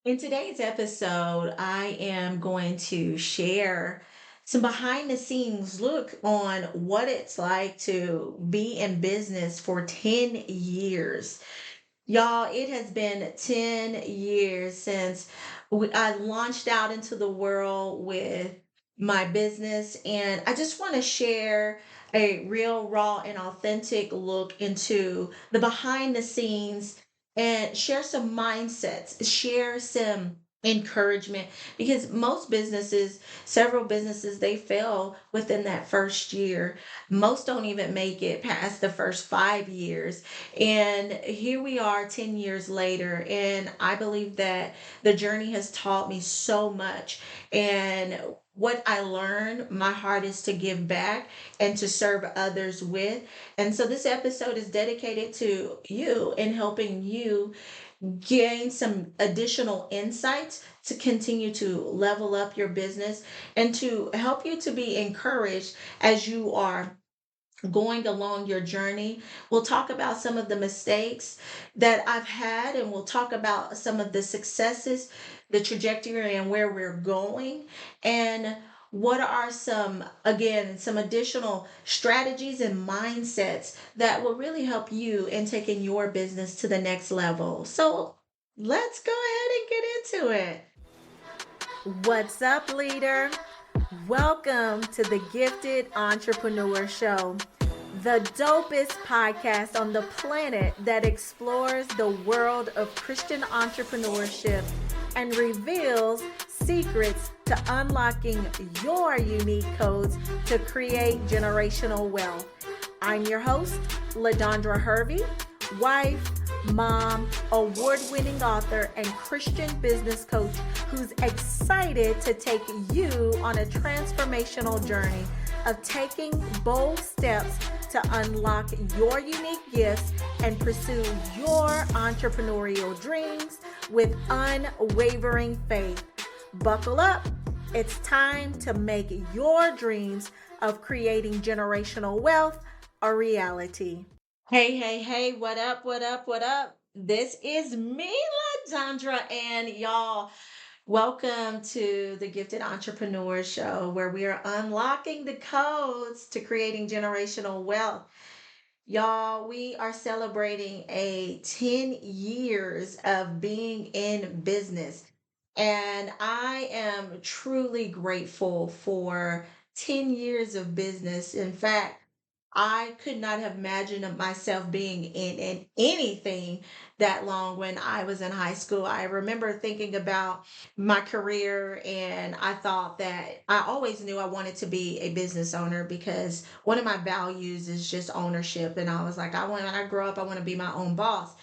In today's episode, I am going to share some behind the scenes look on what it's like to be in business for 10 years. Y'all, it has been 10 years since I launched out into the world with my business, and I just want to share a real, raw, and authentic look into the behind the scenes and share some mindsets, share some encouragement because several businesses, they fail within that first year. Most don't even make it past the first 5 years, and here we are 10 years later, and I believe that the journey has taught me so much. And what I learned, my heart is to give back and to serve others with. And so this episode is dedicated to you and helping you gain some additional insights to continue to level up your business and to help you to be encouraged as you are going along your journey. We'll talk about some of the mistakes that I've had, and we'll talk about some of the successes, the trajectory, and where we're going. And what are some additional strategies and mindsets that will really help you in taking your business to the next level. So let's go ahead and get into it. What's up, leader? Welcome to the Gifted Entrepreneur Show, the dopest podcast on the planet that explores the world of Christian entrepreneurship and reveals secrets to unlocking your unique codes to create generational wealth. I'm your host, LaDondra Hervey, wife, mom, award-winning author, and Christian business coach who's excited to take you on a transformational journey of taking bold steps to unlock your unique gifts and pursue your entrepreneurial dreams with unwavering faith. Buckle up. It's time to make your dreams of creating generational wealth a reality. Hey, hey, hey, what up, what up, what up? This is me, LaDondra, and y'all, welcome to the Gifted Entrepreneur Show, where we are unlocking the codes to creating generational wealth. Y'all, we are celebrating a 10 years of being in business, and I am truly grateful for 10 years of business. In fact, I could not have imagined myself being in anything that long when I was in high school. I remember thinking about my career, and I thought that I always knew I wanted to be a business owner because one of my values is just ownership. And I was like, when I grow up, I want to be my own boss.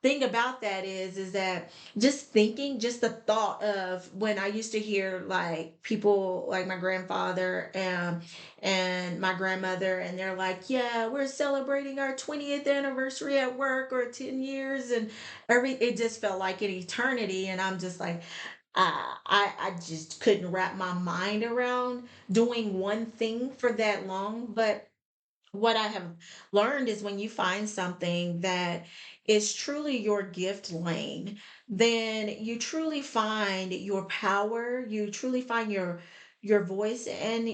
Thing about that is that just the thought of when I used to hear like people like my grandfather and my grandmother, and they're like, yeah, we're celebrating our 20th anniversary at work, or 10 years, and it just felt like an eternity. And I'm just like, I just couldn't wrap my mind around doing one thing for that long. But what I have learned is when you find something that is truly your gift lane, then you truly find your power, you truly find your voice, and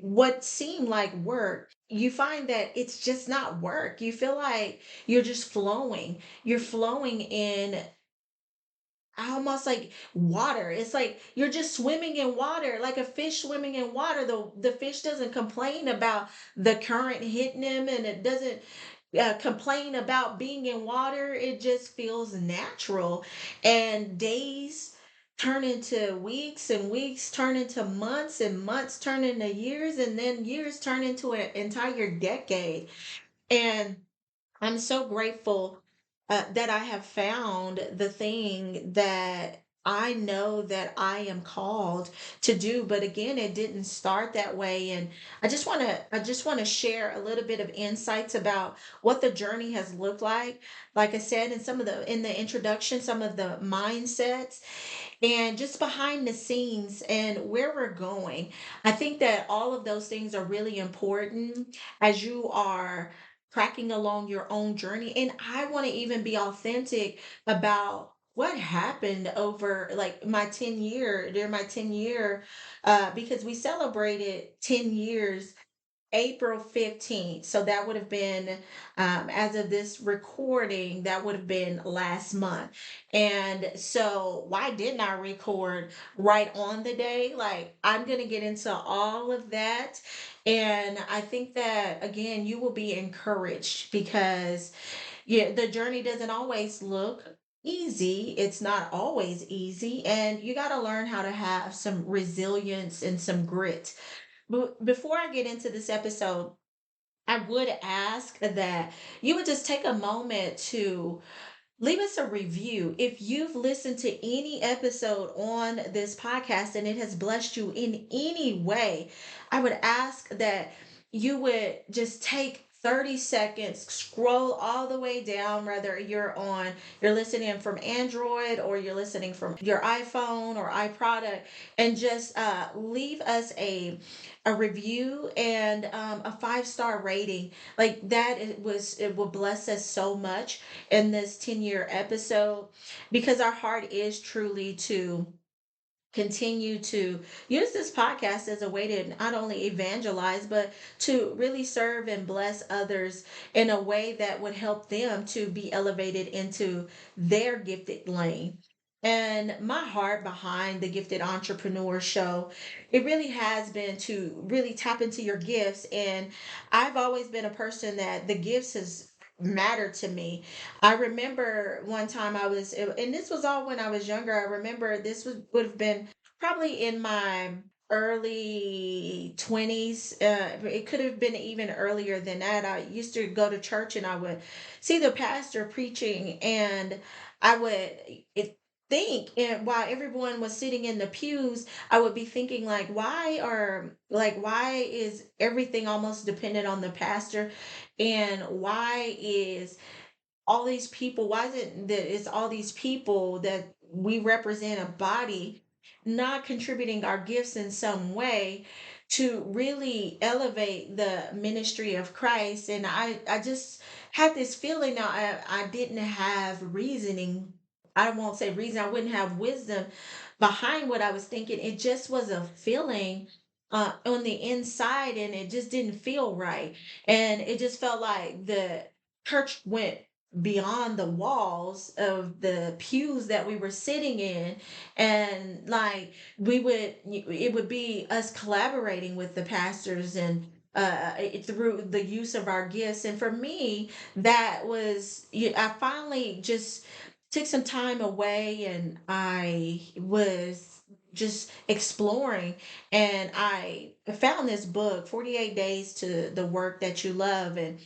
what seemed like work, you find that it's just not work. You feel like you're just flowing. You're flowing in almost like water. It's like you're just swimming in water, like a fish swimming in water. The fish doesn't complain about the current hitting him, and it doesn't complain about being in water. It just feels natural. And days turn into weeks, and weeks turn into months, and months turn into years, and then years turn into an entire decade. And I'm so grateful that I have found the thing that I know that I am called to do. But again, it didn't start that way. And I just want to share a little bit of insights about what the journey has looked like. Like I said, in the introduction, some of the mindsets and just behind the scenes and where we're going. I think that all of those things are really important as you are tracking along your own journey. And I want to even be authentic about what happened over like during my 10 year, because we celebrated 10 years April 15th. So that would have been, as of this recording, that would have been last month. And so, why didn't I record right on the day? Like, I'm going to get into all of that. And I think that, again, you will be encouraged because, yeah, the journey doesn't always look easy. It's not always easy. And you got to learn how to have some resilience and some grit. But before I get into this episode, I would ask that you would just take a moment to leave us a review. If you've listened to any episode on this podcast and it has blessed you in any way, I would ask that you would just take 30 seconds, scroll all the way down, whether you're listening from Android or you're listening from your iPhone or iProduct, and just leave us a review and a 5-star rating. Like that, it will bless us so much in this 10-year episode, because our heart is truly to continue to use this podcast as a way to not only evangelize, but to really serve and bless others in a way that would help them to be elevated into their gifted lane. And my heart behind the Gifted Entrepreneur Show, it really has been to really tap into your gifts. And I've always been a person that the gifts has mattered to me. I remember one time and this was all when I was younger. I remember would have been probably in my early 20s. It could have been even earlier than that. I used to go to church and I would see the pastor preaching, and I would it, think, and while everyone was sitting in the pews, I would be thinking like, why is everything almost dependent on the pastor, and why is it that it's all these people that we represent a body not contributing our gifts in some way to really elevate the ministry of Christ? And I just had this feeling. Now I didn't have reasoning. I won't say reason. I wouldn't have wisdom behind what I was thinking. It just was a feeling on the inside, and it just didn't feel right. And it just felt like the church went beyond the walls of the pews that we were sitting in, and like it would be us collaborating with the pastors and through the use of our gifts. And for me, that was, I finally just took some time away, and I was just exploring, and I found this book, 48 Days to the Work That You Love. And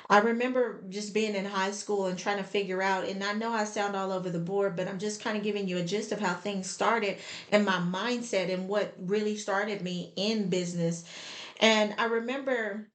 I remember just being in high school and trying to figure out, and I know I sound all over the board, but I'm just kind of giving you a gist of how things started and my mindset and what really started me in business. And I remember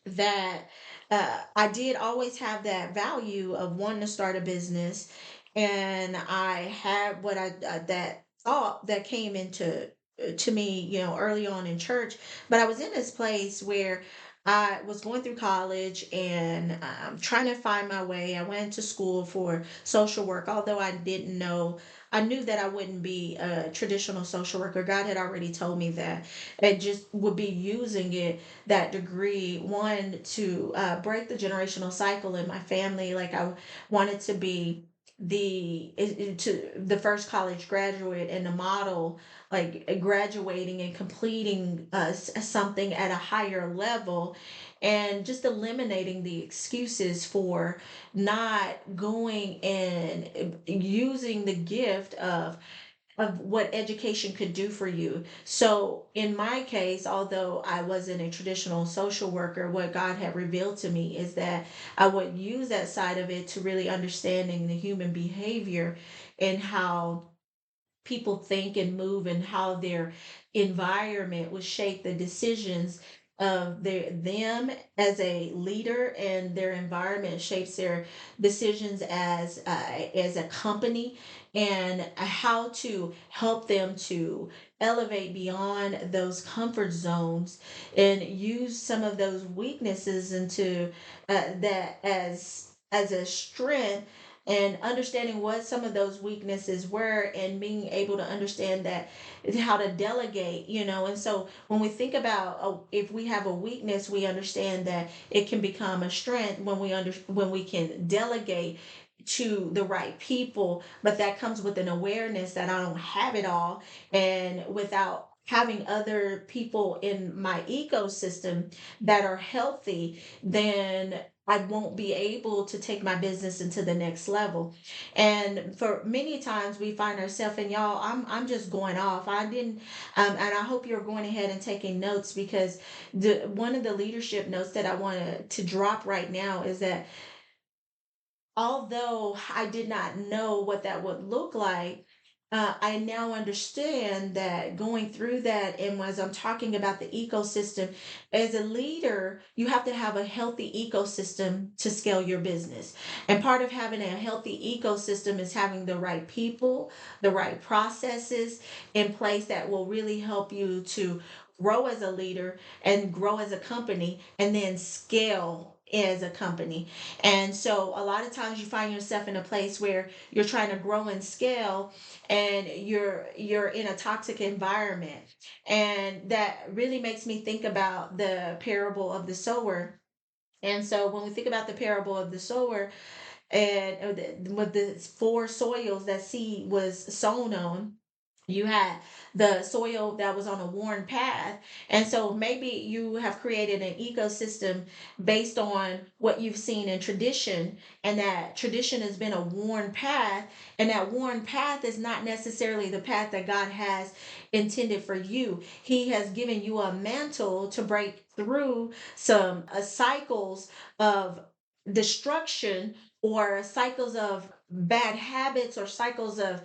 that I did always have that value of wanting to start a business, and I had what I that thought that came into to me, early on in church. But I was in this place where I was going through college and trying to find my way. I went to school for social work, although I didn't know. I knew that I wouldn't be a traditional social worker. God had already told me that. I just would be using that degree, one, to break the generational cycle in my family. Like I wanted to be the first college graduate and the model, like graduating and completing something at a higher level, and just eliminating the excuses for not going and using the gift of what education could do for you. So, in my case, although I wasn't a traditional social worker, what God had revealed to me is that I would use that side of it to really understanding the human behavior and how people think and move, and how their environment would shape the decisions of them as a leader, and their environment shapes their decisions as a company, and how to help them to elevate beyond those comfort zones and use some of those weaknesses into that as a strength, and understanding what some of those weaknesses were and being able to understand that how to delegate, and so when we think about if we have a weakness, we understand that it can become a strength when we can delegate to the right people, but that comes with an awareness that I don't have it all, and without having other people in my ecosystem that are healthy, then I won't be able to take my business into the next level. And for many times we find ourselves, and y'all, I'm just going off. I didn't, and I hope you're going ahead and taking notes, because the one of the leadership notes that I wanted to drop right now is that although I did not know what that would look like, I now understand that going through that, and as I'm talking about the ecosystem, as a leader, you have to have a healthy ecosystem to scale your business. And part of having a healthy ecosystem is having the right people, the right processes in place that will really help you to grow as a leader and grow as a company and then scale as a company. And so a lot of times you find yourself in a place where you're trying to grow and scale, and you're in a toxic environment. And that really makes me think about the parable of the sower. And so when we think about the parable of the sower, and with the four soils that seed was sown on, you had the soil that was on a worn path. And so maybe you have created an ecosystem based on what you've seen in tradition, and that tradition has been a worn path, and that worn path is not necessarily the path that God has intended for you. He has given you a mantle to break through some cycles of destruction, or cycles of bad habits, or cycles of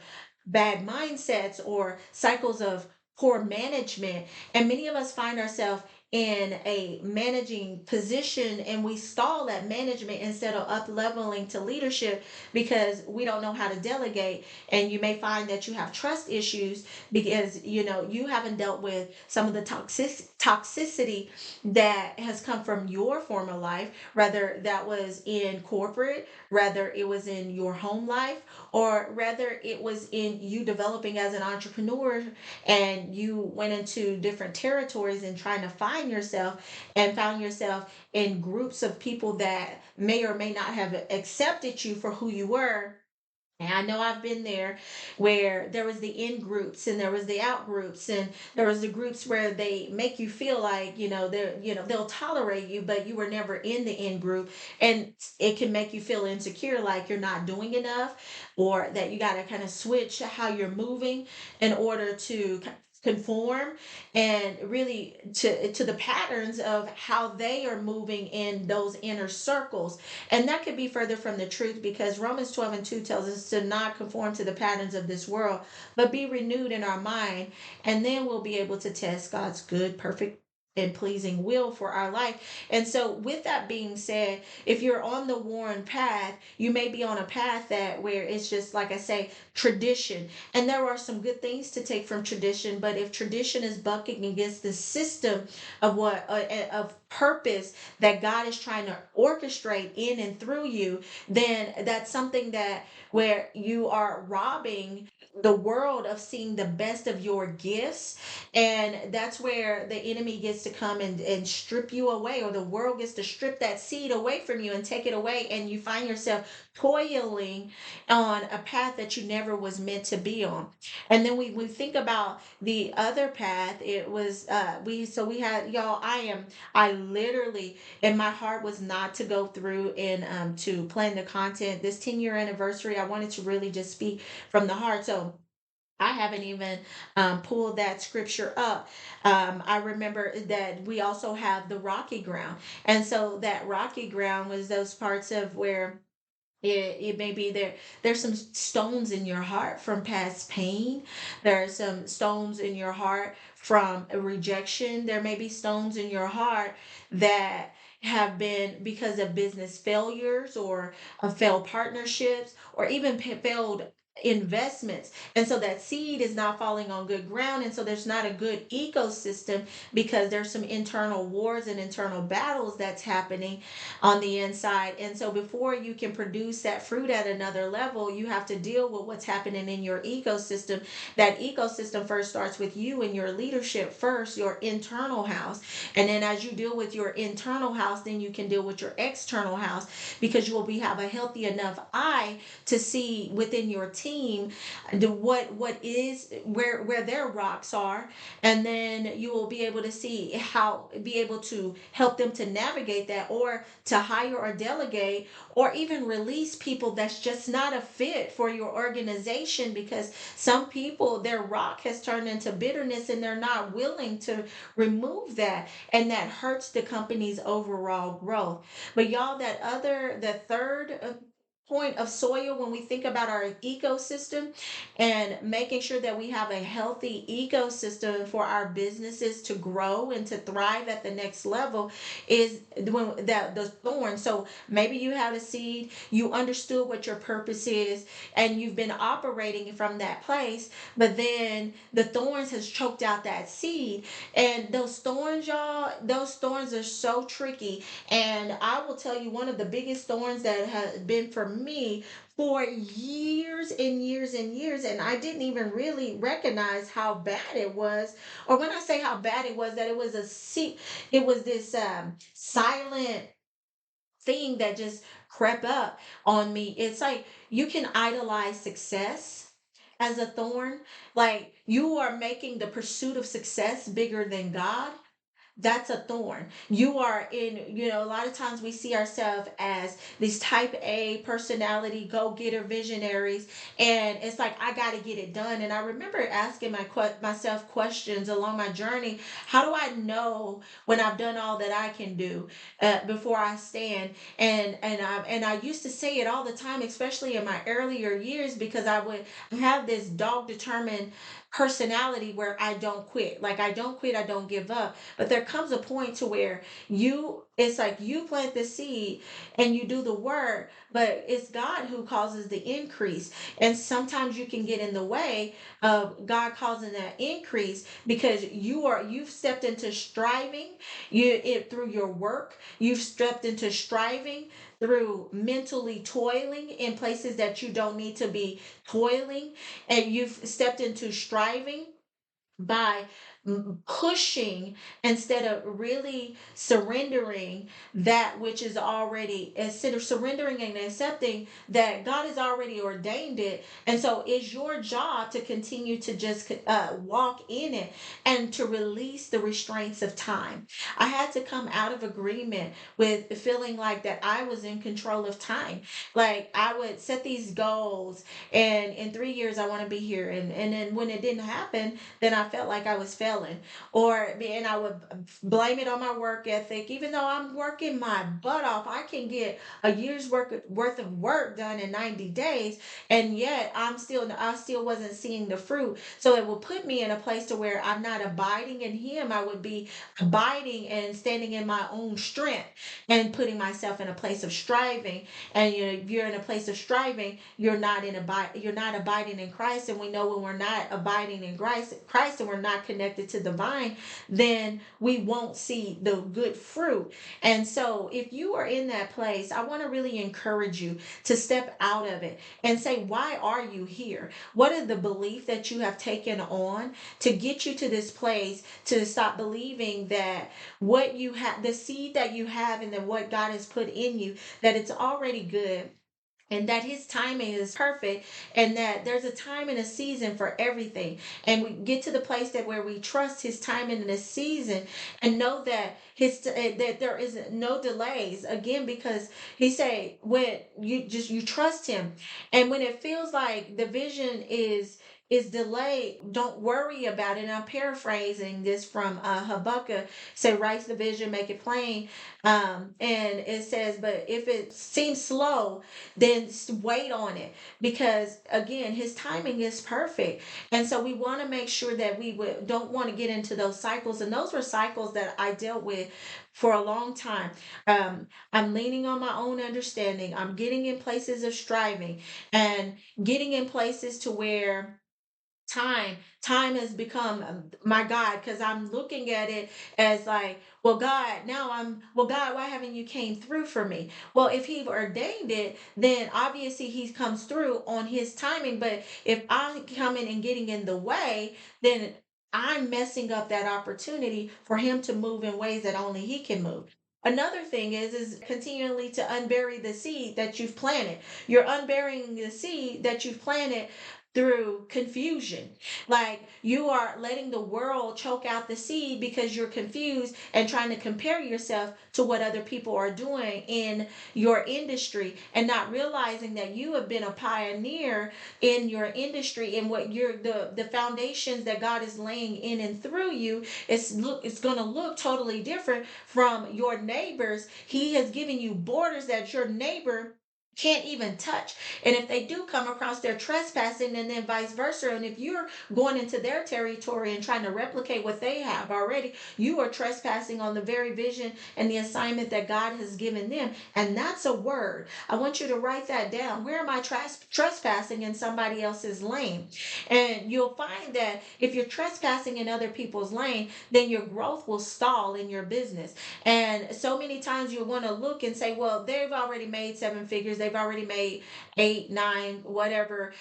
bad mindsets, or cycles of poor management. And many of us find ourselves in a managing position, and we stall at management instead of up leveling to leadership, because we don't know how to delegate. And you may find that you have trust issues because you haven't dealt with some of the toxicity that has come from your former life, whether that was in corporate, whether it was in your home life, or rather it was in you developing as an entrepreneur, and you went into different territories and trying to find yourself, and found yourself in groups of people that may or may not have accepted you for who you were. And I know I've been there, where there was the in groups and there was the out groups, and there was the groups where they make you feel like, they'll tolerate you, but you were never in the in group. And it can make you feel insecure, like you're not doing enough, or that you got to kind of switch how you're moving in order to conform, and really to the patterns of how they are moving in those inner circles. And that could be further from the truth, because Romans 12:2 tells us to not conform to the patterns of this world, but be renewed in our mind. And then we'll be able to test God's good, perfect, and pleasing will for our life. And so, with that being said, if you're on the worn path, you may be on a path that where it's just, like I say, tradition. And there are some good things to take from tradition, but if tradition is bucking against the system of of purpose that God is trying to orchestrate in and through you, then that's something that where you are robbing the world of seeing the best of your gifts. And that's where the enemy gets to come and strip you away, or the world gets to strip that seed away from you and take it away, and you find yourself toiling on a path that you never was meant to be on. And then we think about the other path. It was we had, y'all, I literally, and my heart was not to go through and to plan the content this 10-year anniversary. I wanted to really just speak from the heart. So I haven't even pulled that scripture up. I remember that we also have the rocky ground. And so that rocky ground was those parts of where it may be there's some stones in your heart from past pain. There are some stones in your heart from a rejection. There may be stones in your heart that have been because of business failures, or failed partnerships, or even failed investments. And so that seed is not falling on good ground. And so there's not a good ecosystem because there's some internal wars and internal battles that's happening on the inside. And so before you can produce that fruit at another level, you have to deal with what's happening in your ecosystem. That ecosystem first starts with you and your leadership first, your internal house. And then as you deal with your internal house, then you can deal with your external house, because you will have a healthy enough eye to see within your team what is where their rocks are, and then you will be able to see how be able to help them to navigate that, or to hire or delegate, or even release people that's just not a fit for your organization, because some people, their rock has turned into bitterness and they're not willing to remove that, and that hurts the company's overall growth. But y'all, the third point of soil, when we think about our ecosystem and making sure that we have a healthy ecosystem for our businesses to grow and to thrive at the next level, is when that the thorn. So maybe you had a seed, you understood what your purpose is, and you've been operating from that place, but then the thorns has choked out that seed. And those thorns, y'all, those thorns are so tricky. And I will tell you, one of the biggest thorns that has been for me for years and years and years, and I didn't even really recognize how bad it was. Or when I say how bad it was, that it was it was this silent thing that just crept up on me. It's like you can idolize success as a thorn. Like you are making the pursuit of success bigger than God. That's a thorn. You are in, a lot of times we see ourselves as these type A personality, go getter visionaries. And it's like, I got to get it done. And I remember asking myself questions along my journey. How do I know when I've done all that I can do before I stand? And I used to say it all the time, especially in my earlier years, because I would have this dog determined personality where I don't quit. Like I don't quit, I don't give up. But there comes a point to where it's like you plant the seed and you do the work, but it's God who causes the increase. And sometimes you can get in the way of God causing that increase, because you've stepped into striving, through your work, you've stepped into striving through mentally toiling in places that you don't need to be toiling, and you've stepped into striving by pushing instead of really surrendering that which is already, instead of surrendering and accepting that God has already ordained it. And so it's your job to continue to just walk in it and to release the restraints of time. I had to come out of agreement with feeling like that I was in control of time. Like I would set these goals, and in 3 years I want to be here, and then when it didn't happen, then I felt like I was failing. And I would blame it on my work ethic. Even though I'm working my butt off, I can get a year's worth of work done in 90 days, and yet I still wasn't seeing the fruit. So it will put me in a place to where I'm not abiding in Him. I would be abiding and standing in my own strength and putting myself in a place of striving. And if you're in a place of striving, you're not abiding in Christ. And we know when we're not abiding in Christ and we're not connected to the vine, then we won't see the good fruit. And so if you are in that place, I want to really encourage you to step out of it and say, why are you here? What are the belief that you have taken on to get you to this place, to stop believing that what you have, the seed that you have, and then what God has put in you, that it's already good, and that His timing is perfect, and that there's a time and a season for everything. And we get to the place that where we trust His timing and His season, and know that that there is no delays, again, because He say when you trust Him, and when it feels like the vision is delayed, don't worry about it. And I'm paraphrasing this from Habakkuk. Say, write the vision, make it plain. And it says, but if it seems slow, then wait on it, because again, his timing is perfect. And so we want to make sure that don't want to get into those cycles. And those were cycles that I dealt with for a long time. I'm leaning on my own understanding. I'm getting in places of striving and getting in places to where time has become my god, because I'm looking at it as like, well, God, now I'm, well, God, why haven't you came through for me? Well, if he ordained it, then obviously he comes through on his timing. But if I'm coming and getting in the way, then I'm messing up that opportunity for him to move in ways that only he can move. Another thing is continually to unbury the seed that you've planted. You're unburying the seed that you've planted through confusion. Like, you are letting the world choke out the seed because you're confused and trying to compare yourself to what other people are doing in your industry, and not realizing that you have been a pioneer in your industry, and what you're the foundations that God is laying in and through you. It's going to look totally different from your neighbors. He has given you borders that your neighbor can't even touch. And if they do come across, their trespassing, and then vice versa. And if you're going into their territory and trying to replicate what they have already, you are trespassing on the very vision and the assignment that God has given them. And that's a word. I want you to write that down. Where am I trespassing in somebody else's lane? And you'll find that if you're trespassing in other people's lane, then your growth will stall in your business. And so many times you're going to look and say, well, they've already made seven figures. They've already made eight, nine, whatever,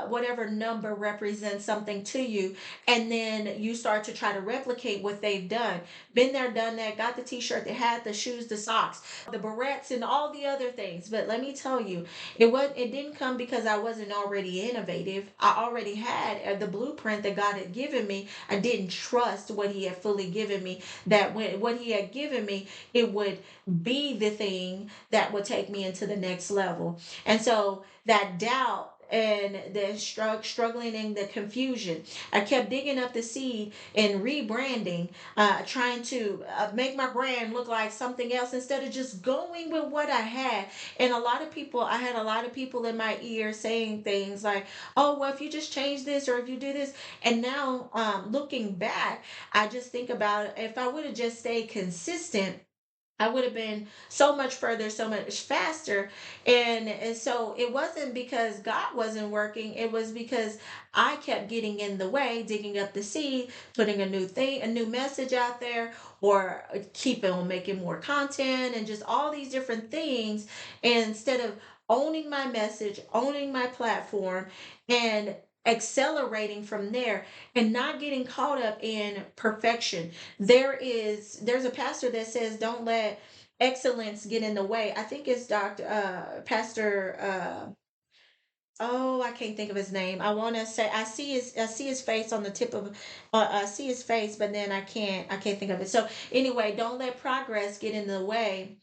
whatever number represents something to you. And then you start to try to replicate what they've done. Been there, done that, got the t-shirt, the hat, the shoes, the socks, the barrettes, and all the other things. But let me tell you, it didn't come because I wasn't already innovative. I already had the blueprint that God had given me. I didn't trust what he had fully given me, that when what he had given me, it would be the thing that would take me into the next level. And so that doubt and the struggling and the confusion, I kept digging up the seed and rebranding, trying to make my brand look like something else instead of just going with what I had. And I had a lot of people in my ear saying things like, oh, well, if you just change this or if you do this. And now, looking back, I just think about, if I would have just stayed consistent, I would have been so much further, so much faster. And so it wasn't because God wasn't working, it was because I kept getting in the way, digging up the seed, putting a new message out there, or keeping on making more content and just all these different things. And instead of owning my message, owning my platform, and accelerating from there, and not getting caught up in perfection. There's a pastor that says, don't let excellence get in the way. I think it's Dr. Pastor, oh, I can't think of his name. I want to say, I see his face on the tip of, I see his face, but then I can't think of it. So anyway, don't let progress get in the way.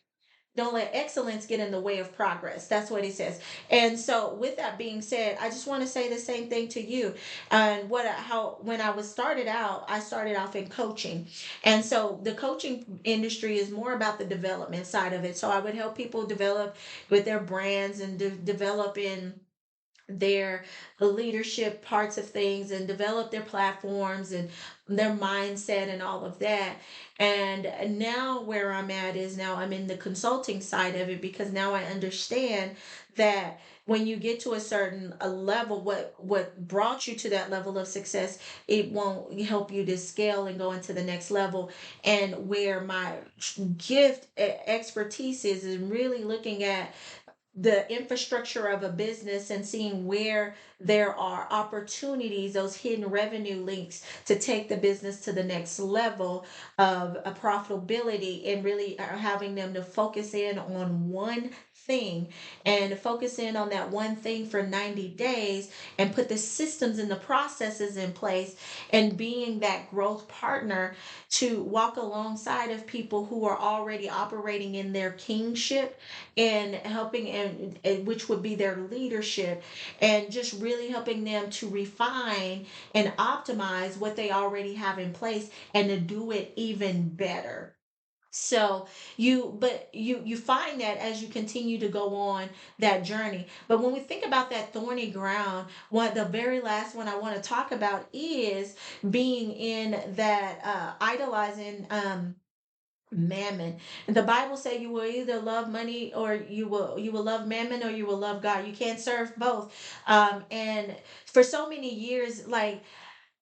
Don't let excellence get in the way of progress. That's what he says. And so, with that being said, I just want to say the same thing to you. And how when I was started out, I started off in coaching, and so the coaching industry is more about the development side of it. So I would help people develop with their brands and develop in their leadership parts of things, and develop their platforms and their mindset and all of that. And now where I'm at is, now I'm in the consulting side of it, because now I understand that when you get to a certain a level, what brought you to that level of success, it won't help you to scale and go into the next level. And where my gift expertise is really looking at the infrastructure of a business and seeing where there are opportunities, those hidden revenue links, to take the business to the next level of a profitability, and really having them to focus in on one thing, and focus in on that one thing for 90 days, and put the systems and the processes in place, and being that growth partner to walk alongside of people who are already operating in their kingship, and helping and which would be their leadership, and just really helping them to refine and optimize what they already have in place and to do it even better. So you find that as you continue to go on that journey. But when we think about that thorny ground, one the very last one I want to talk about is being in that idolizing mammon. And the Bible say you will either love money, or you will love mammon, or you will love God. You can't serve both. And for so many years, like,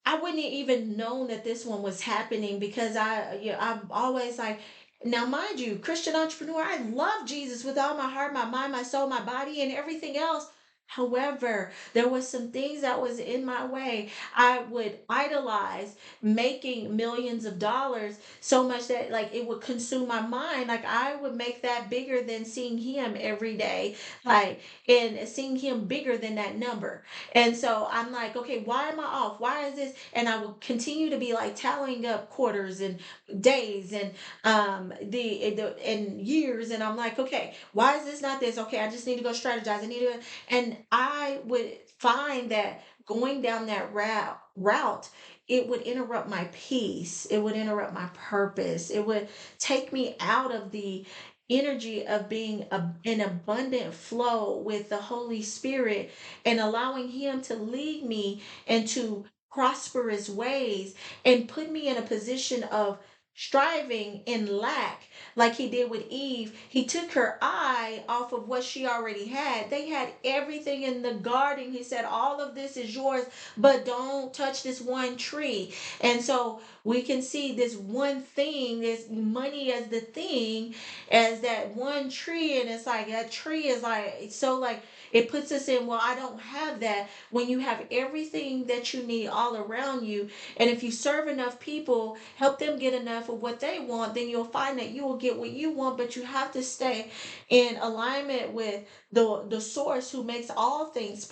I wouldn't even known that this one was happening, because I'm always like, now mind you, Christian entrepreneur, I love Jesus with all my heart, my mind, my soul, my body, and everything else. However, there was some things that was in my way. I would idolize making millions of dollars so much that, like, it would consume my mind. Like, I would make that bigger than seeing him every day, like, and seeing him bigger than that number. And so I'm like, okay, why am I off? Why is this? And I will continue to be like tallying up quarters and days and the and years. And I'm like, okay, why is this not this? Okay, I just need to go strategize. I need to, and I would find that going down that route, it would interrupt my peace. It would interrupt my purpose. It would take me out of the energy of being an abundant flow with the Holy Spirit, and allowing him to lead me into prosperous ways, and put me in a position of striving in lack, like he did with Eve. He took her eye off of what she already had. They had everything in the garden. He said, all of this is yours, but don't touch this one tree. And so we can see this one thing, this money as the thing, as that one tree. And it's like that tree is like, it's so like, it puts us in, well, I don't have that, when you have everything that you need all around you. And if you serve enough people, help them get enough of what they want, then you'll find that you will get what you want. But you have to stay in alignment with the source who makes all things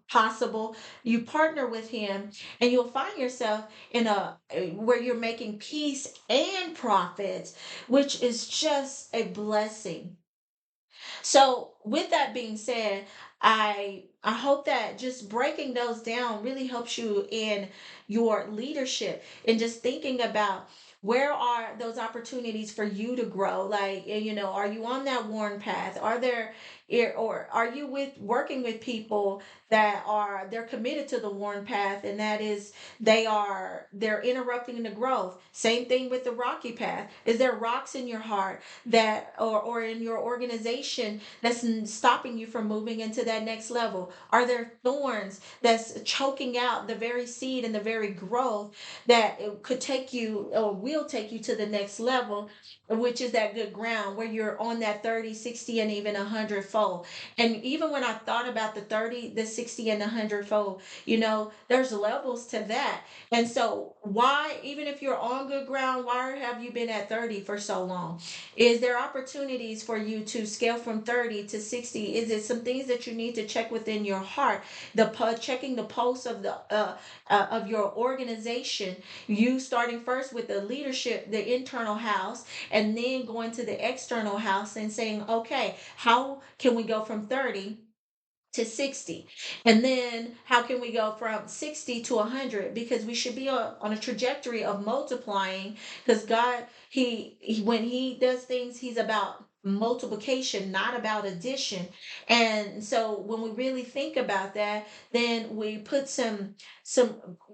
possible. You partner with him, and you'll find yourself in a where you're making peace and profits, which is just a blessing. So, with that being said, I hope that just breaking those down really helps you in your leadership, and just thinking about where are those opportunities for you to grow. Like, are you on that worn path? Are there, or are you with working with people that are, they're committed to the worn path, and that is, they're interrupting the growth. Same thing with the rocky path. Is there rocks in your heart that, or in your organization, that's stopping you from moving into that next level? Are there thorns that's choking out the very seed and the very growth that it could take you, or will take you to the next level, which is that good ground where you're on that 30, 60, and even 100 fold? And even when I thought about the 30, the 60, and the 100 fold, there's levels to that. And so, why, even if you're on good ground, why have you been at 30 for so long? Is there opportunities for you to scale from 30 to 60? Is it some things that you need to check within your heart? Checking the pulse of the of your organization. You starting first with the leadership, the internal house, and then going to the external house and saying, okay, how can we go from 30 to 60, and then how can we go from 60 to 100? Because we should be on a trajectory of multiplying, because God, when he does things, he's about multiplication, not about addition. And so when we really think about that, then we put some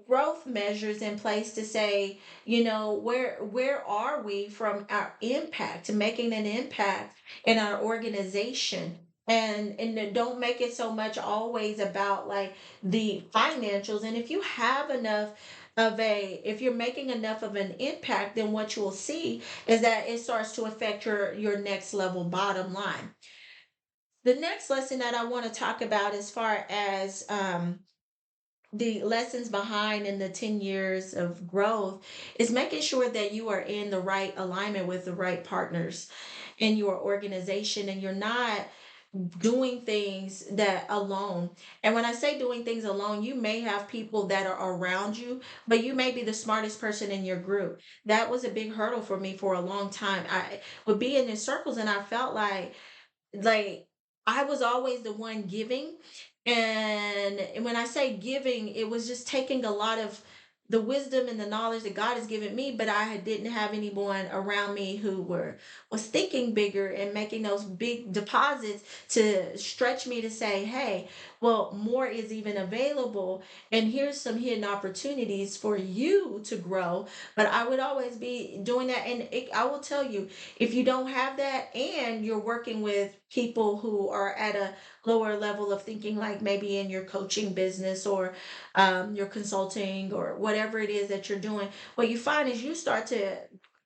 growth measures in place to say, where are we from our impact, making an impact in our organization? And then don't make it so much always about like the financials. And if you have enough if you're making enough of an impact, then what you'll see is that it starts to affect your next level bottom line. The next lesson that I want to talk about, as far as the lessons behind in the 10 years of growth, is making sure that you are in the right alignment with the right partners in your organization, and you're not doing things that alone. And when I say doing things alone, you may have people that are around you, but you may be the smartest person in your group. That was a big hurdle for me for a long time. I would be in these circles, and I felt like I was always the one giving. And when I say giving, it was just taking a lot of the wisdom and the knowledge that God has given me, but didn't have anyone around me who was thinking bigger and making those big deposits to stretch me to say, hey, well, more is even available, and here's some hidden opportunities for you to grow. But I would always be doing that, and I will tell you, if you don't have that and you're working with people who are at a lower level of thinking, like maybe in your coaching business or your consulting or whatever it is that you're doing, what you find is you start to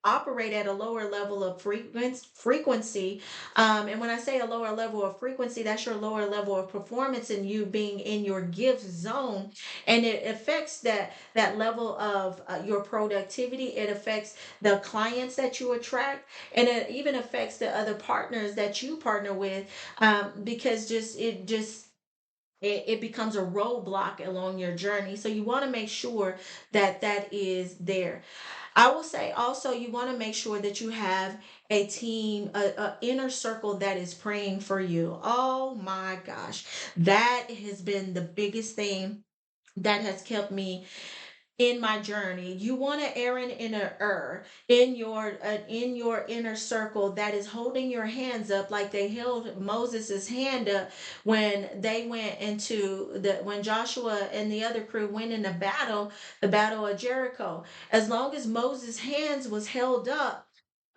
operate at a lower level of frequency. And when I say a lower level of frequency, that's your lower level of performance and you being in your gift zone. And it affects that level of your productivity. It affects the clients that you attract, and it even affects the other partners that you partner with, because it becomes a roadblock along your journey. So you want to make sure that that is there. I will say also, you want to make sure that you have a team, a inner circle that is praying for you. Oh my gosh, that has been the biggest thing that has kept me in my journey. You want an Aaron and an in your inner circle that is holding your hands up like they held Moses's hand up when they went into the when Joshua and the other crew went in the battle of Jericho. As long as Moses' hands was held up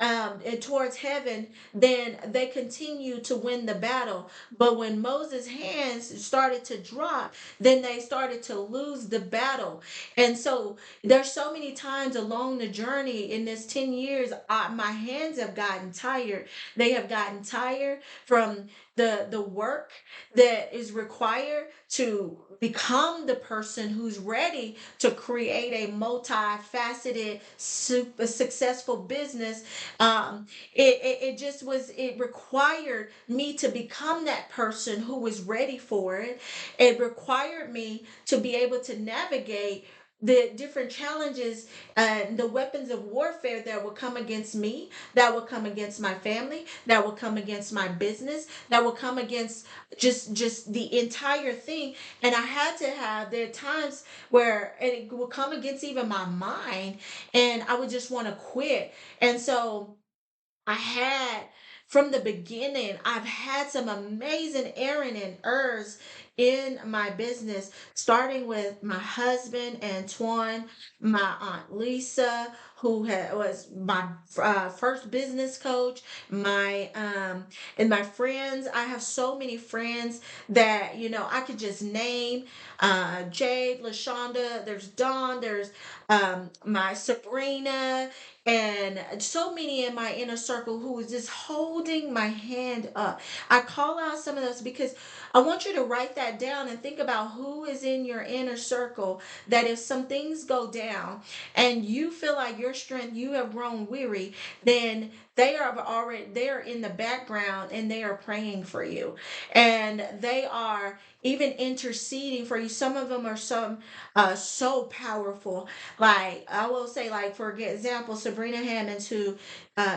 and towards heaven, then they continue to win the battle. But when Moses' hands started to drop, then they started to lose the battle. And so there's so many times along the journey in this 10 years, my hands have gotten tired. They have gotten tired from the work that is required to become the person who's ready to create a multifaceted, super successful business. It just was, it required me to become that person who was ready for it. It required me to be able to navigate the different challenges and the weapons of warfare that would come against me, that would come against my family, that would come against my business, that would come against just the entire thing. And I had to have, there are times where and it would come against even my mind, and I would just want to quit. And so I had from the beginning, I've had some amazing Aaron and Urs in my business, starting with my husband, Antoine, my Aunt Lisa, was my first business coach, and my friends. I have so many friends that, I could just name Jade, LaShonda, there's Dawn, there's my Sabrina, and so many in my inner circle who was just holding my hand up. I call out some of those because I want you to write that down and think about who is in your inner circle, that if some things go down and you feel like your strength, you have grown weary, then they are in the background and they are praying for you, and they are even interceding for you. Some of them are so powerful. Like I will say, like for example, Sabrina Hammonds, who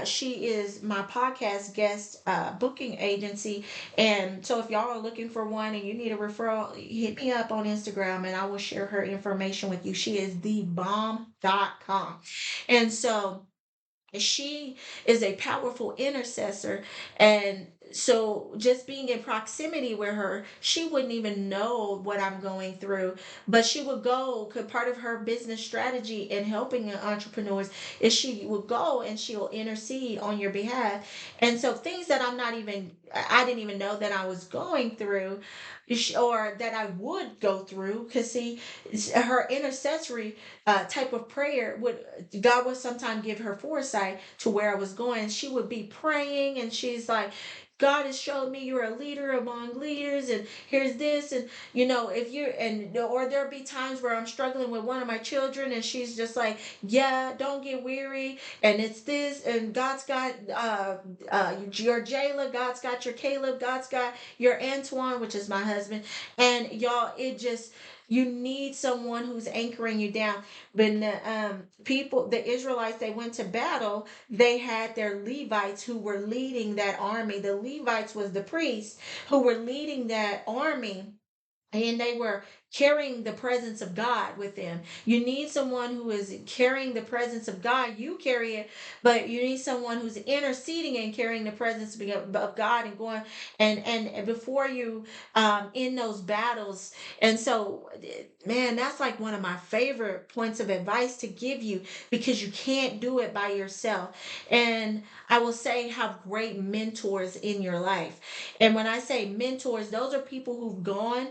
she is my podcast guest booking agency. And so if y'all are looking for one and you need a referral, hit me up on Instagram and I will share her information with you. She is thebomb.com. And so she is a powerful intercessor, and so just being in proximity with her, she wouldn't even know what I'm going through, but she would go, could part of her business strategy in helping entrepreneurs is she will go and she'll intercede on your behalf. And so things that I didn't even know that I was going through, or that I would go through, because see, her intercessory type of prayer would, God would sometimes give her foresight to where I was going. She would be praying and she's like, God has showed me you're a leader among leaders, and here's this, and if you're, and or there'll be times where I'm struggling with one of my children, and she's just like, yeah, don't get weary, and it's this, and God's got your Jayla, God's got got your Caleb, God's got your Antoine, which is my husband. And y'all, it just, you need someone who's anchoring you down. When the people, the Israelites, they went to battle, they had their Levites who were leading that army. The Levites was the priests who were leading that army, and they were carrying the presence of God with them. You need someone who is carrying the presence of God. You carry it, but you need someone who's interceding and carrying the presence of God and going and before you in those battles. And so, man, that's like one of my favorite points of advice to give you, because you can't do it by yourself. And I will say, have great mentors in your life. And when I say mentors, those are people who've gone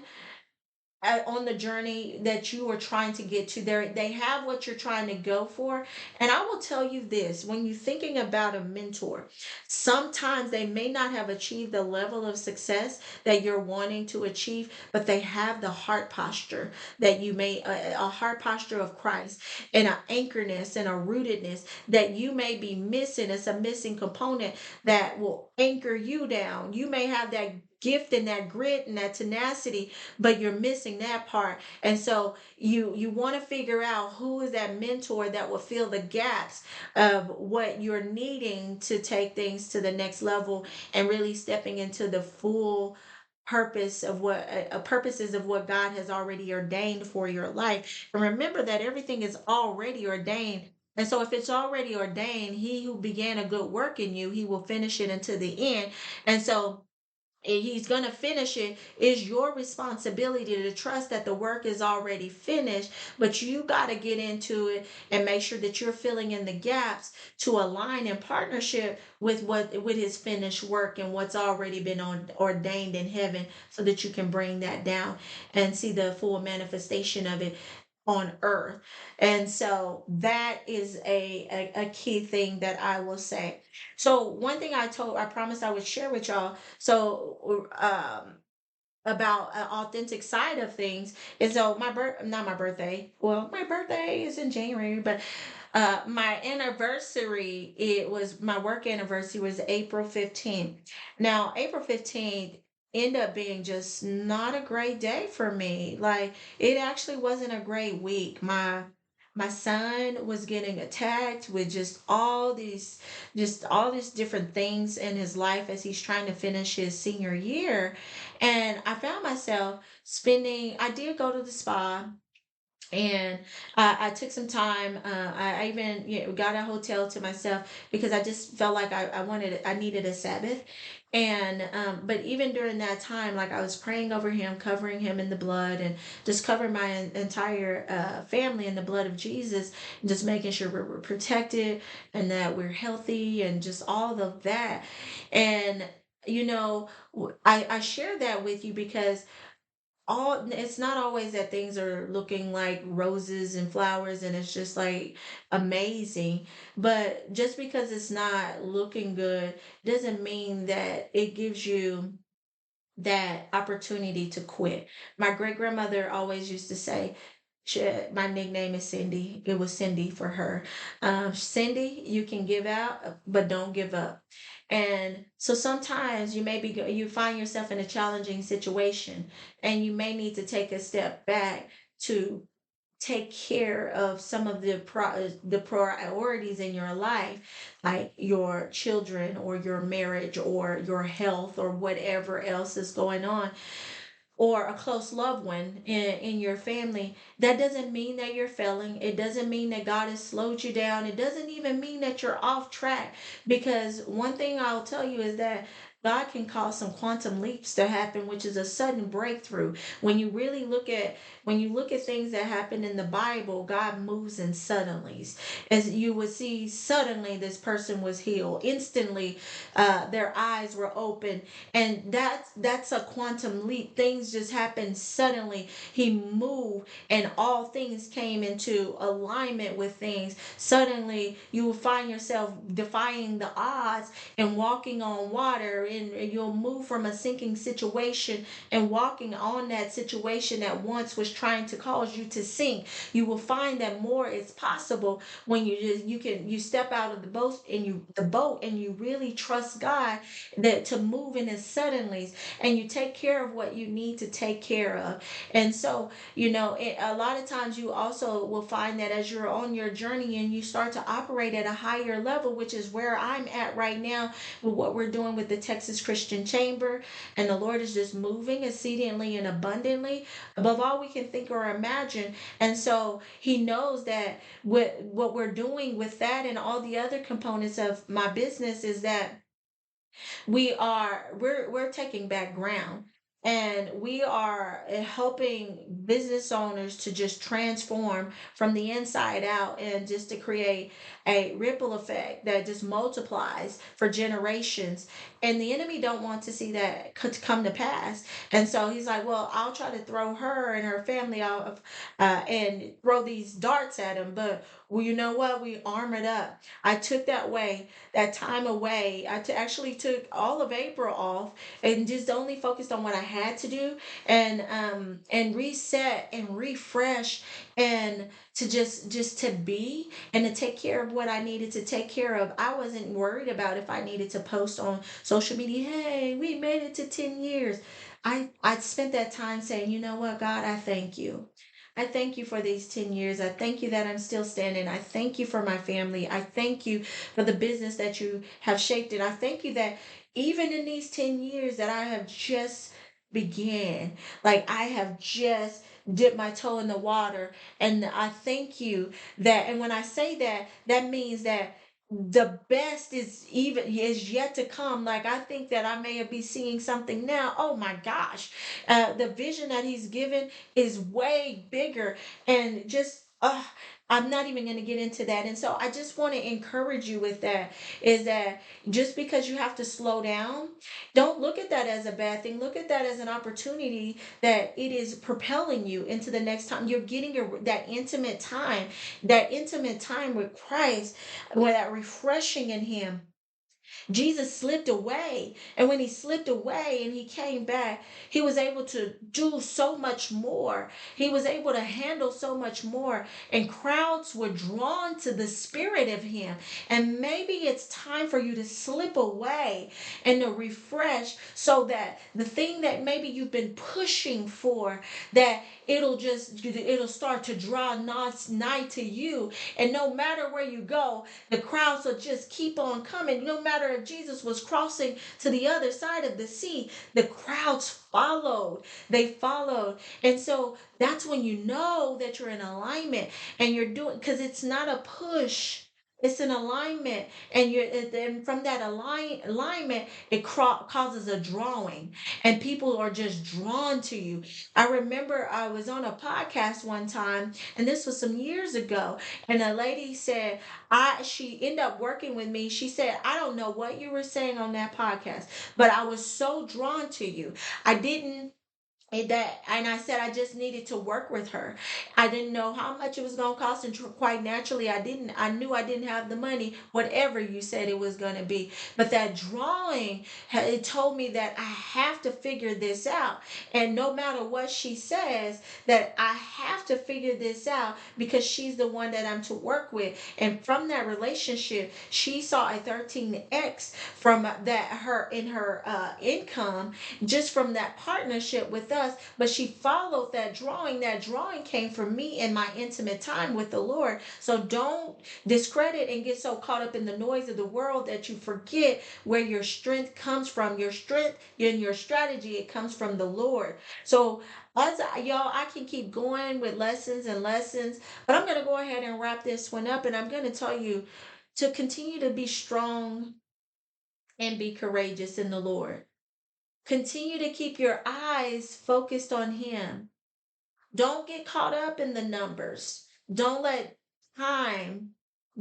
on the journey that you are trying to get to. There, they have what you're trying to go for. And I will tell you this, when you're thinking about a mentor, sometimes they may not have achieved the level of success that you're wanting to achieve, but they have the heart posture that you may, a heart posture of Christ, and an anchorness and a rootedness that you may be missing. It's a missing component that will anchor you down. You may have that gift and that grit and that tenacity, but you're missing that part. And so you want to figure out who is that mentor that will fill the gaps of what you're needing to take things to the next level, and really stepping into the full purpose of what purposes of what God has already ordained for your life. And remember that everything is already ordained. And so if it's already ordained, he who began a good work in you, he will finish it until the end. And so he's going to finish it. Is your responsibility to trust that the work is already finished, but you got to get into it and make sure that you're filling in the gaps to align in partnership with his finished work and what's already been ordained in heaven, so that you can bring that down and see the full manifestation of it on earth. And so that is a key thing that I will say. So one thing I promised I would share with y'all. So about an authentic side of things. And so not my birthday. Well, my birthday is in January, but my anniversary, it was my work anniversary was April 15th. Now, April 15th ended up being just not a great day for me. Like, it actually wasn't a great week. My son was getting attacked with just all these different things in his life as he's trying to finish his senior year. And I found myself I did go to the spa, and I took some time. I even, got a hotel to myself, because I just felt like I needed a Sabbath. And but even during that time, like, I was praying over him, covering him in the blood, and just covering my entire family in the blood of Jesus, and just making sure we're protected and that we're healthy and just all of that. And I share that with you because all it's not always that things are looking like roses and flowers and it's just like amazing. But just because it's not looking good doesn't mean that it gives you that opportunity to quit. My great grandmother always used to say, my nickname is Cindy. It was Cindy for her. Cindy, you can give out, but don't give up. And so sometimes you find yourself in a challenging situation, and you may need to take a step back to take care of some of the priorities in your life, like your children or your marriage or your health or whatever else is going on, or a close loved one in your family. That doesn't mean that you're failing. It doesn't mean that God has slowed you down. It doesn't even mean that you're off track. Because one thing I'll tell you is that God can cause some quantum leaps to happen, which is a sudden breakthrough. When you look at things that happen in the Bible, God moves in suddenlies. As you would see, suddenly this person was healed. Instantly, their eyes were open, and that's a quantum leap. Things just happened suddenly. He moved, and all things came into alignment with things. Suddenly, you will find yourself defying the odds and walking on water. and you'll move from a sinking situation and walking on that situation that once was trying to cause you to sink. You will find that more is possible when you step out of the boat and you really trust God that to move in his suddenlies, and you take care of what you need to take care of. And so, a lot of times you also will find that as you're on your journey and you start to operate at a higher level, which is where I'm at right now with what we're doing with the Texas Christian Chamber, and the Lord is just moving exceedingly and abundantly above all we can think or imagine. And so he knows that what we're doing with that and all the other components of my business is that we're taking back ground, and we are helping business owners to just transform from the inside out, and just to create a ripple effect that just multiplies for generations. And the enemy don't want to see that come to pass, and so he's like, well, I'll try to throw her and her family out of and throw these darts at him. But well, you know what, we armored up. I took that time away. Actually took all of April off and just only focused on what I had to do, and reset and refresh, and to just to be and to take care of what I needed to take care of. I wasn't worried about if I needed to post on social media, hey, we made it to 10 years. I spent that time saying, you know what, God, I thank you. I thank you for these 10 years. I thank you that I'm still standing. I thank you for my family. I thank you for the business that you have shaped it. I thank you that even in these 10 years that I have just began, like I have just dipped my toe in the water. And I thank you that, and when I say that, that means that the best is yet to come. Like I think that I may be seeing something now. Oh my gosh. The vision that he's given is way bigger, and just I'm not even going to get into that. And so I just want to encourage you with that, is that just because you have to slow down, don't look at that as a bad thing. Look at that as an opportunity, that it is propelling you into the next time. You're getting that intimate time with Christ, with that refreshing in him. Jesus slipped away. And when he slipped away and he came back, he was able to do so much more. He was able to handle so much more. And crowds were drawn to the spirit of him. And maybe it's time for you to slip away and to refresh, so that the thing that maybe you've been pushing for, that it'll start to draw nigh to you. And no matter where you go, the crowds will just keep on coming. No matter if Jesus was crossing to the other side of the sea, the crowds followed. They followed. And so that's when you know that you're in alignment, and you're doing, because it's not a push. It's an alignment, and then from that alignment, it causes a drawing, and people are just drawn to you. I remember I was on a podcast one time, and this was some years ago, and a lady said, she ended up working with me. She said, I don't know what you were saying on that podcast, but I was so drawn to you. I didn't and I said I just needed to work with her. I didn't know how much it was going to cost, and quite naturally I knew I didn't have the money, whatever you said it was going to be. But that drawing, it told me that I have to figure this out. And no matter what she says, that I have to figure this out, because she's the one that I'm to work with. And from that relationship, she saw a 13x from that her in her income, just from that partnership with us. But she followed that drawing. That drawing came from me in my intimate time with the Lord. So don't discredit and get so caught up in the noise of the world that you forget where your strength comes from. Your strength and your strategy, it comes from the Lord. So y'all, I can keep going with lessons and lessons, but I'm going to go ahead and wrap this one up, and I'm going to tell you to continue to be strong and be courageous in the Lord. Continue to keep your eyes focused on him. Don't get caught up in the numbers. Don't let time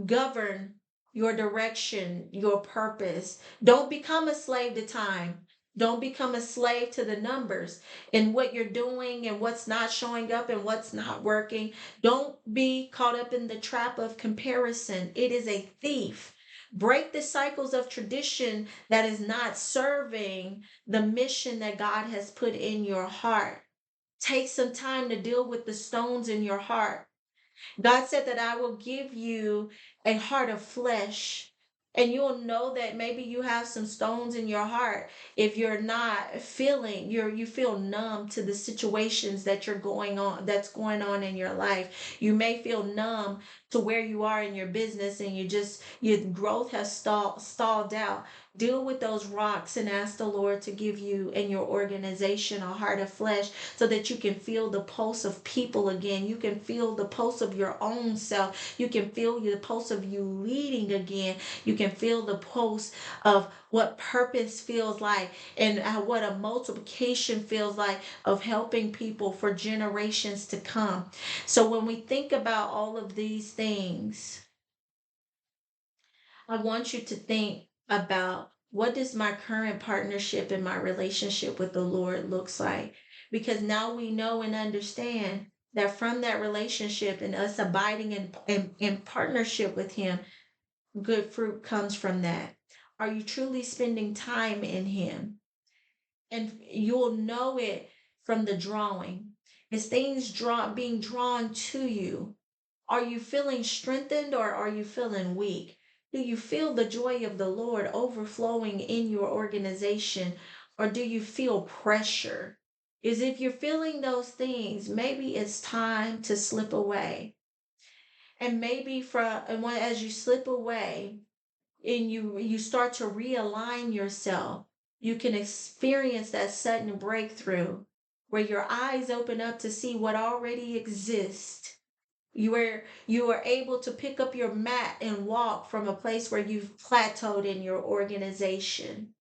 govern your direction, your purpose. Don't become a slave to time. Don't become a slave to the numbers and what you're doing and what's not showing up and what's not working. Don't be caught up in the trap of comparison. It is a thief. Break the cycles of tradition that is not serving the mission that God has put in your heart. Take some time to deal with the stones in your heart. God said that I will give you a heart of flesh. And you'll know that maybe you have some stones in your heart if you're not feeling, you feel numb to the situations that's going on in your life. You may feel numb to where you are in your business, and your growth has stalled out. Deal with those rocks and ask the Lord to give you and your organization a heart of flesh so that you can feel the pulse of people again. You can feel the pulse of your own self. You can feel the pulse of you leading again. You can feel the pulse of what purpose feels like, and what a multiplication feels like of helping people for generations to come. So when we think about all of these things, I want you to think about, what does my current partnership and my relationship with the Lord looks like? Because now we know and understand that from that relationship and us abiding in partnership with Him, good fruit comes from that. Are you truly spending time in Him? And you'll know it from the drawing. Is things being drawn to you? Are you feeling strengthened, or are you feeling weak? Do you feel the joy of the Lord overflowing in your organization, or do you feel pressure? Is if you're feeling those things, maybe it's time to slip away. And maybe as you slip away and you start to realign yourself, you can experience that sudden breakthrough where your eyes open up to see what already exists. You are able to pick up your mat and walk from a place where you've plateaued in your organization.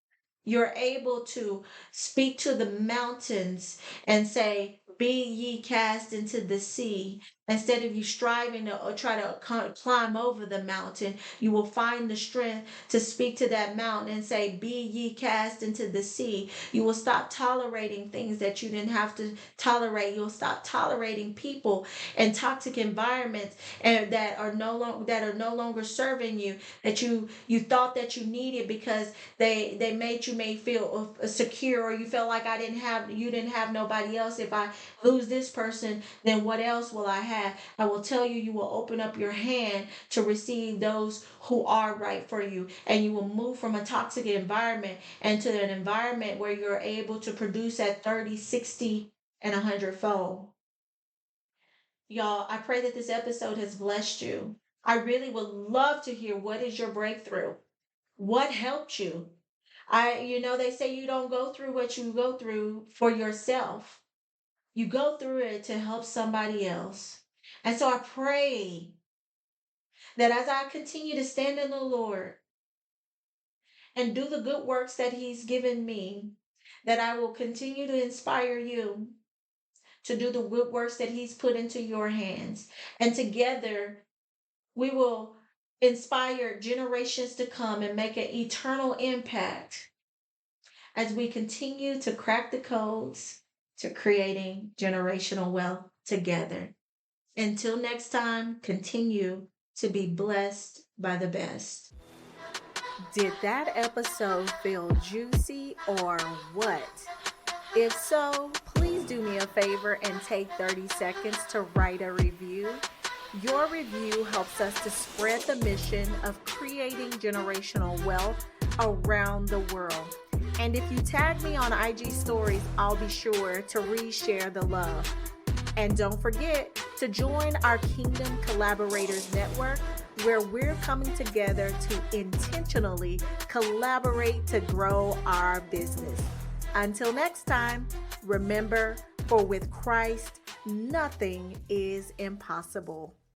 You're able to speak to the mountains and say, "Be ye cast into the sea." Instead of you striving to try to climb over the mountain, you will find the strength to speak to that mountain and say, "Be ye cast into the sea." You will stop tolerating things that you didn't have to tolerate. You'll stop tolerating people and toxic environments and that are no longer serving you, that you thought that you needed because they made feel secure, or you felt like you didn't have nobody else. If I lose this person, then what else will I have? I will tell you, you will open up your hand to receive those who are right for you, and you will move from a toxic environment into an environment where you're able to produce at 30, 60, and 100-fold. Y'all, I pray that this episode has blessed you. I really would love to hear, what is your breakthrough? What helped you? They say you don't go through what you go through for yourself. You go through it to help somebody else. And so I pray that as I continue to stand in the Lord and do the good works that He's given me, that I will continue to inspire you to do the good works that He's put into your hands. And together we will inspire generations to come and make an eternal impact as we continue to crack the codes to creating generational wealth together. Until next time, continue to be blessed by the best. Did that episode feel juicy or what? If so, please do me a favor and take 30 seconds to write a review. Your review helps us to spread the mission of creating generational wealth around the world. And if you tag me on IG stories, I'll be sure to reshare the love. And don't forget to join our Kingdom Collaborators Network, where we're coming together to intentionally collaborate to grow our business. Until next time, remember, for with Christ, nothing is impossible.